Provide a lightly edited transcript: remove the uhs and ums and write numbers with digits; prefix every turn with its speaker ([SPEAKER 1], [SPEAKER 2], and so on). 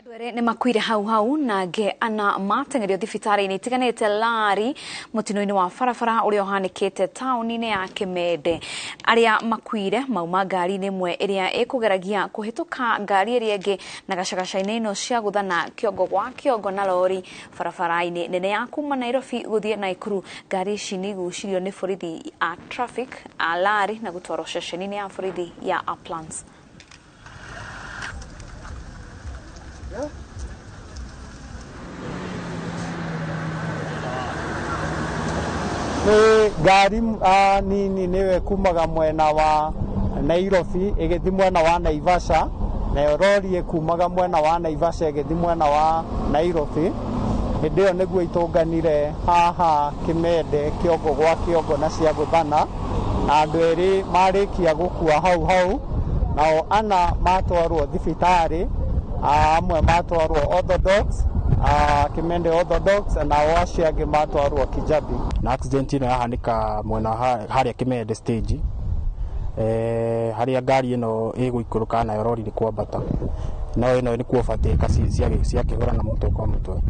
[SPEAKER 1] Andwere nĩ makuire hau na nge ana matengerio thibitari-inĩ itiganĩte Lari mutino-inĩ wa barabara ũrĩa ũhanĩkĩte taũni-inĩ ya Kimende. Arĩa makuire mauma ngari-inĩ ĩmwe ĩrĩa ĩkũgeragia kũhĩtũka ngari ĩrĩa ĩngĩ na gacagaca-inĩ ino cia gũthana kĩongo gwa kĩongo na lori barabara-inĩ nene ya kuma Nairobi gũthiĩ Naikuru. Ngari ici nĩ igucirio nĩ borithi a traffic a Lari na gũtwarwo ceceni-inĩ ya borithi ya Uplands.
[SPEAKER 2] Gari nini niwe kumaga mwena wa Nairobi ĩgĩthiĩ mwena wa Naivasha, na lori ĩkumaga mwena wa Naivasha ĩgĩthiĩ mwena wa Nairobi. Hĩndĩ ĩyo nĩguo itũnganire haha Kimende kĩongo gwa kĩongo na cia gũthana, na andũ erĩ marĩkia gũkua hau nao ana matwarwo thibitarĩ, amwe matwarwo Orthodox Kimende Orthodox na acio angĩ matwarwo Kijabi.
[SPEAKER 3] Na accident ino yahanĩka mwena harĩa Kimende stage, harĩa ngari ĩno ĩgũikũrũka nayo lori nĩ kwambata, no ĩno nĩ kuobatĩka cia kĩhũra na mũtwe kwa mũtwe.